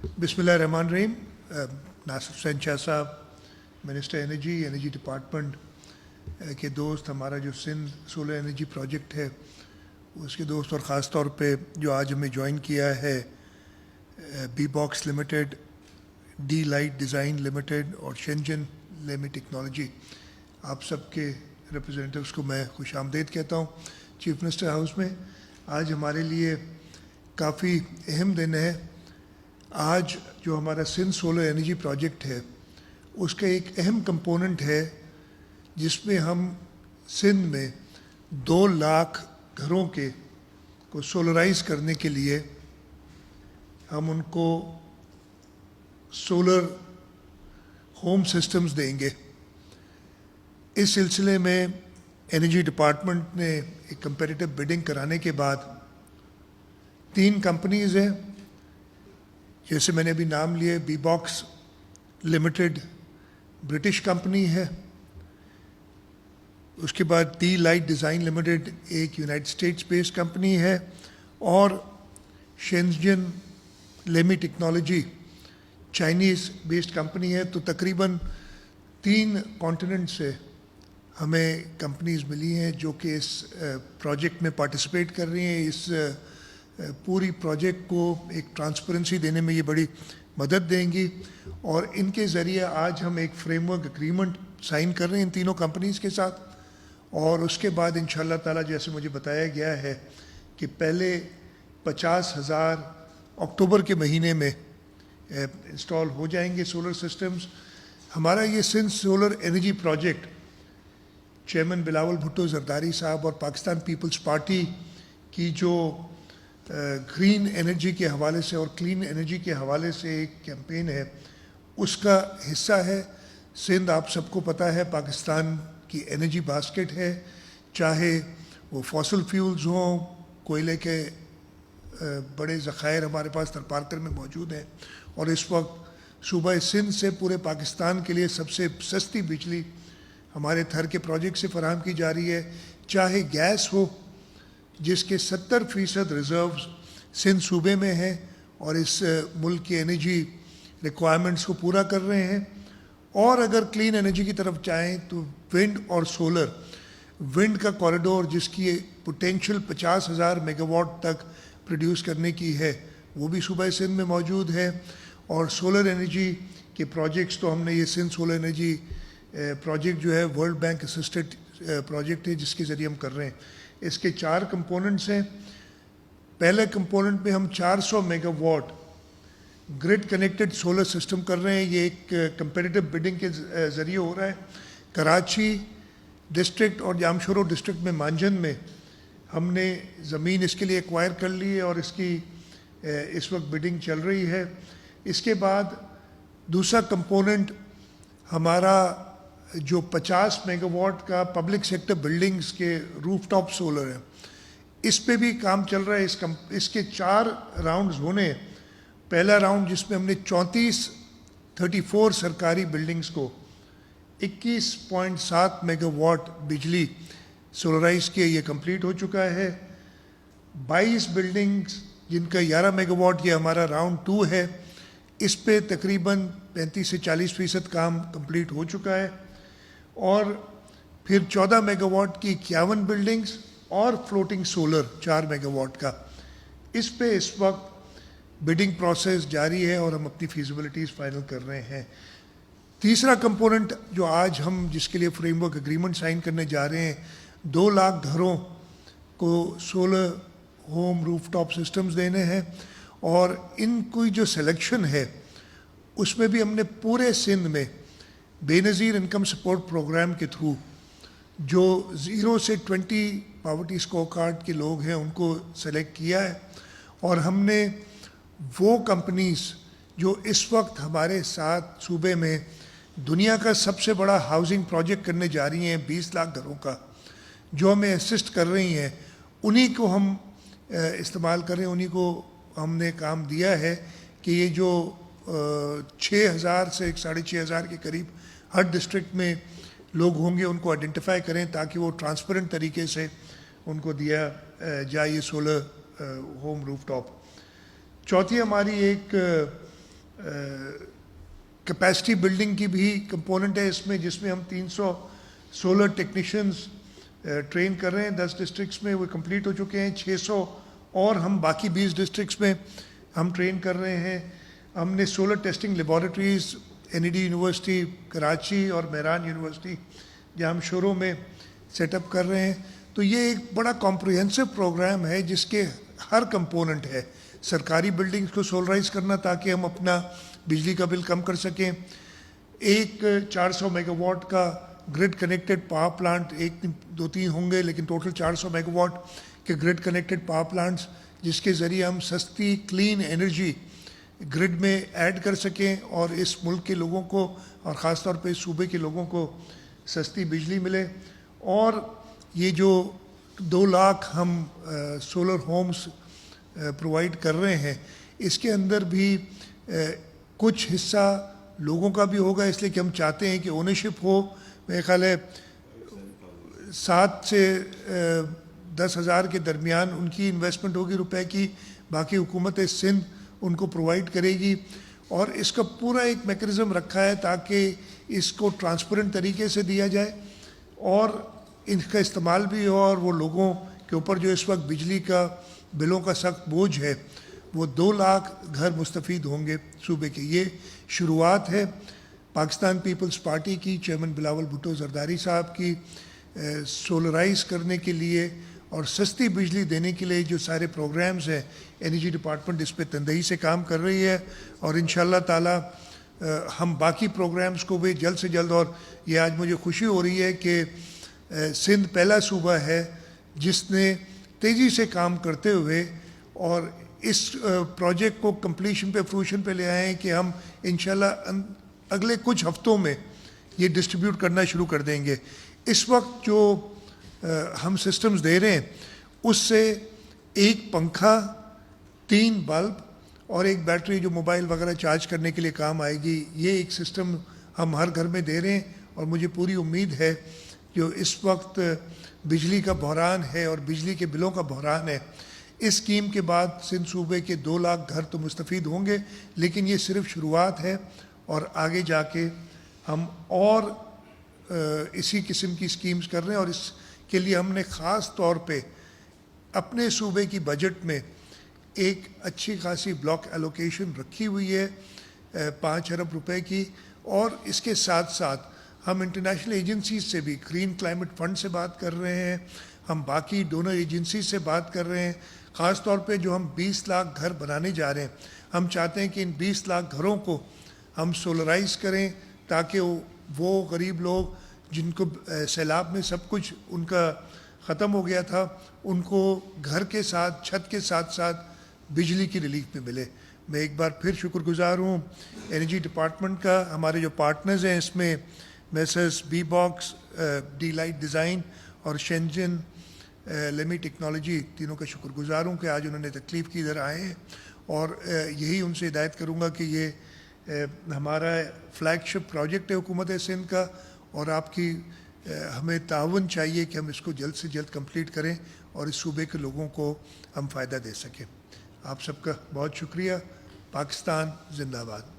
बिस्मिल्लाहिर्रहमानिर्रहीम। नासिर हुसैन शाह साहब, minister energy department के दोस्त, हमारा जो सिंध सोलर एनर्जी प्रोजेक्ट है उसके दोस्त, और ख़ास तौर पे जो आज हमें ज्वाइन किया है B box limited, D light design limited और शेंजन लेमी टेक्नोलॉजी, आप सबके रिप्रेजेंटेटिव्स को मैं खुश आमदीद कहता हूँ चीफ मिनिस्टर हाउस में। आज हमारे लिए काफ़ी अहम दिन है। आज जो हमारा सिंध सोलर एनर्जी प्रोजेक्ट है उसका एक अहम कंपोनेंट है जिसमें हम सिंध में 2 लाख घरों को सोलराइज करने के लिए हम उनको सोलर होम सिस्टम्स देंगे। इस सिलसिले में एनर्जी डिपार्टमेंट ने एक कंपैरेटिव बिडिंग कराने के बाद 3 कंपनीज़ हैं, जैसे मैंने अभी नाम लिए, B box limited British company है, उसके बाद डी लाइट डिज़ाइन लिमिटेड एक यूनाइटेड स्टेट्स बेस्ड कंपनी है, और Shenzhen Lemi technology Chinese based company है। तो तकरीबन 3 कॉन्टिनेंट से हमें कंपनीज़ मिली हैं जो कि इस प्रोजेक्ट में पार्टिसिपेट कर रही हैं। इस पूरी प्रोजेक्ट को एक ट्रांसपेरेंसी देने में ये बड़ी मदद देंगी, और इनके ज़रिए आज हम एक फ्रेमवर्क एग्रीमेंट साइन कर रहे हैं इन तीनों कंपनीज़ के साथ। और उसके बाद इंशाअल्लाह ताला, जैसे मुझे बताया गया है कि पहले 50,000 अक्टूबर के महीने में इंस्टॉल हो जाएंगे सोलर सिस्टम्स। हमारा ये Sindh solar energy project chairman Bilawal Bhutto Zardari साहब और पाकिस्तान पीपल्स पार्टी की जो ग्रीन एनर्जी के हवाले से और क्लीन एनर्जी के हवाले से एक कैंपेन है, उसका हिस्सा है। सिंध, आप सबको पता है, पाकिस्तान की एनर्जी बास्केट है, चाहे वो फॉसिल फ्यूल्स हों, कोयले के बड़े ज़खायर हमारे पास थरपारकर में मौजूद हैं, और इस वक्त सूबा सिंध से पूरे पाकिस्तान के लिए सबसे सस्ती बिजली हमारे थर के प्रोजेक्ट से फराहम की जा रही है। चाहे गैस हो, जिसके 70% रिज़र्व सिंध सूबे में है और इस मुल्क की एनर्जी रिक्वायरमेंट्स को पूरा कर रहे हैं, और अगर क्लीन एनर्जी की तरफ चाहें तो विंड और सोलर, विंड का कॉरिडोर जिसकी पोटेंशियल 50,000 मेगावाट तक प्रोड्यूस करने की है, वो भी सूबा सिंध में मौजूद है। और सोलर एनर्जी के प्रोजेक्ट्स तो हमने, ये सिंध सोलर एनर्जी प्रोजेक्ट जो है वर्ल्ड बैंक असिस्टेड प्रोजेक्ट है जिसके ज़रिए हम कर रहे हैं। इसके 4 कंपोनेंट्स हैं। पहले कंपोनेंट में हम 400 megawatt grid connected solar system कर रहे हैं। ये एक कंपेरेटिव बिडिंग के ज़रिए हो रहा है। कराची डिस्ट्रिक्ट और जामशोरो डिस्ट्रिक्ट में मांजन में हमने ज़मीन इसके लिए एक्वायर कर ली है और इसकी इस वक्त बिडिंग चल रही है। इसके बाद दूसरा कंपोनेंट हमारा जो 50 मेगावाट का पब्लिक सेक्टर बिल्डिंग्स के रूफटॉप सोलर है, इस पे भी काम चल रहा है। इसके 4 राउंड्स होने। पहला राउंड जिसमें हमने 34 सरकारी बिल्डिंग्स को 21.7 मेगावाट बिजली सोलराइज किए, ये कंप्लीट हो चुका है। 22 बिल्डिंग्स जिनका 11 मेगावाट, ये हमारा राउंड 2 है। इस पे तकरीबन 35 से 40% काम कंप्लीट हो चुका है। और फिर 14 मेगावाट की 51 बिल्डिंग्स और फ्लोटिंग सोलर 4 मेगावाट का, इस पे इस वक्त बिडिंग प्रोसेस जारी है और हम अपनी फीजिबिलिटीज़ फाइनल कर रहे हैं। तीसरा कंपोनेंट जो आज हम जिसके लिए फ्रेमवर्क एग्रीमेंट साइन करने जा रहे हैं, 2 लाख घरों को सोलर होम रूफटॉप सिस्टम्स देने हैं, और इनकी जो सिलेक्शन है उसमें भी हमने पूरे सिंध में बेनज़ीर इनकम सपोर्ट प्रोग्राम के थ्रू जो 0 से 20 पॉवर्टी स्कोर कार्ड के लोग हैं उनको सेलेक्ट किया है। और हमने वो कंपनीज़ जो इस वक्त हमारे साथ सूबे में दुनिया का सबसे बड़ा हाउसिंग प्रोजेक्ट करने जा रही हैं, 20 लाख घरों का, जो हमें असिस्ट कर रही हैं, उन्हीं को हम इस्तेमाल कर रहे हैं। उन्हीं को हमने काम दिया है कि ये जो 6,000 से 6,500 के करीब हर डिस्ट्रिक्ट में लोग होंगे उनको आइडेंटिफाई करें ताकि वो ट्रांसपेरेंट तरीके से उनको दिया जाए ये सोलर होम रूफटॉप। चौथी हमारी एक کیپیسٹی بلڈنگ کی بھی کمپوننٹ ہے اس میں، جس میں ہم 300 سولر ٹیکنیشینز ٹرین کر رہے ہیں 10 ڈسٹرکٹس میں، وہ کمپلیٹ ہو چکے ہیں. 600 اور ہم باقی 20 ڈسٹرکٹس میں ہم ٹرین کر رہے ہیں. ہم نے solar testing laboratories NED university Karachi اور مہران یونیورسٹی جہاں ہم شروع میں سیٹ اپ کر رہے ہیں. تو یہ ایک بڑا کمپریہنسو پروگرام ہے جس کے ہر کمپوننٹ ہے. سرکاری بلڈنگز کو سولرائز کرنا تاکہ ہم اپنا بجلی کا بل کم کر سکیں. ایک 400 میگا واٹ کا گرڈ کنیکٹڈ پاور پلانٹ، ایک 2-3 ہوں گے لیکن ٹوٹل 400 میگا واٹ کے گرڈ کنیکٹڈ پاور پلانٹس، جس کے ذریعے ہم سستی کلین انرجی گرڈ میں ایڈ کر سکیں اور اس ملک کے لوگوں کو اور خاص طور پہ اس صوبے کے لوگوں کو سستی بجلی ملے. اور یہ جو 2 لاکھ ہم سولر ہومز پرووائڈ کر رہے ہیں، اس کے اندر بھی کچھ حصہ لوگوں کا بھی ہوگا، اس لیے کہ ہم چاہتے ہیں کہ اونرشپ ہو. میرے خیال ہے 7 سے 10,000 کے درمیان ان کی انویسٹمنٹ ہوگی روپے کی، باقی حکومت سندھ ان کو پرووائڈ کرے گی. اور اس کا پورا ایک میکانزم رکھا ہے تاکہ اس کو ٹرانسپیرنٹ طریقے سے دیا جائے اور ان کا استعمال بھی ہو، اور وہ لوگوں کے اوپر جو اس وقت بجلی کا بلوں کا سخت بوجھ ہے، وہ 2 لاکھ گھر مستفید ہوں گے صوبے کے. یہ شروعات ہے پاکستان پیپلز پارٹی کی، چیئرمین بلاول بھٹو زرداری صاحب کی سولرائز کرنے کے لیے اور سستی بجلی دینے کے لیے جو سارے پروگرامز ہیں. انرجی ڈپارٹمنٹ اس پہ تندہی سے کام کر رہی ہے اور انشاءاللہ تعالی ہم باقی پروگرامز کو بھی جلد سے جلد. اور یہ آج مجھے خوشی ہو رہی ہے کہ سندھ پہلا صوبہ ہے جس نے تیزی سے کام کرتے ہوئے اور اس پروجیکٹ کو کمپلیشن پہ فروشن پہ لے آئے ہیں کہ ہم انشاءاللہ اگلے کچھ ہفتوں میں یہ ڈسٹریبیوٹ کرنا شروع کر دیں گے. اس وقت جو ہم سسٹمز دے رہے ہیں اس سے 1 پنکھا، 3 بلب اور 1 بیٹری جو موبائل وغیرہ چارج کرنے کے لیے کام آئے گی، یہ ایک سسٹم ہم ہر گھر میں دے رہے ہیں. اور مجھے پوری امید ہے جو اس وقت بجلی کا بحران ہے اور بجلی کے بلوں کا بحران ہے، اس اسکیم کے بعد سندھ صوبے کے 2 لاکھ گھر تو مستفید ہوں گے. لیکن یہ صرف شروعات ہے اور آگے جا کے ہم اور اسی قسم کی اسکیمز کر رہے ہیں. اور اس کے لیے ہم نے خاص طور پہ اپنے صوبے کی بجٹ میں ایک اچھی خاصی بلاک ایلوکیشن رکھی ہوئی ہے 5 ارب روپے کی. اور اس کے ساتھ ساتھ ہم انٹرنیشنل ایجنسیز سے بھی، گرین کلائمیٹ فنڈ سے بات کر رہے ہیں، ہم باقی ڈونر ایجنسیز سے بات کر رہے ہیں. خاص طور پہ جو ہم 20 لاکھ گھر بنانے جا رہے ہیں، ہم چاہتے ہیں کہ ان 20 لاکھ گھروں کو ہم سولرائز کریں تاکہ وہ غریب لوگ جن کو سیلاب میں سب کچھ ان کا ختم ہو گیا تھا، ان کو گھر کے ساتھ، چھت کے ساتھ ساتھ بجلی کی ریلیف میں ملے. میں ایک بار پھر شکر گزار ہوں انرجی ڈپارٹمنٹ کا. ہمارے جو پارٹنرز ہیں اس میں Messrs B box, D light design اور شینجن لیمی ٹیکنالوجی، تینوں کا شکر گزار ہوں کہ آج انہوں نے تکلیف کی ادھر آئے ہیں. اور یہی ان سے ہدایت کروں گا کہ یہ ہمارا فلیگ شپ پروجیکٹ ہے حکومت سندھ کا، اور آپ کی ہمیں تعاون چاہیے کہ ہم اس کو جلد سے جلد کمپلیٹ کریں اور اس صوبے کے لوگوں کو ہم فائدہ دے سکیں. آپ سب کا بہت شکریہ. پاکستان زندہ باد.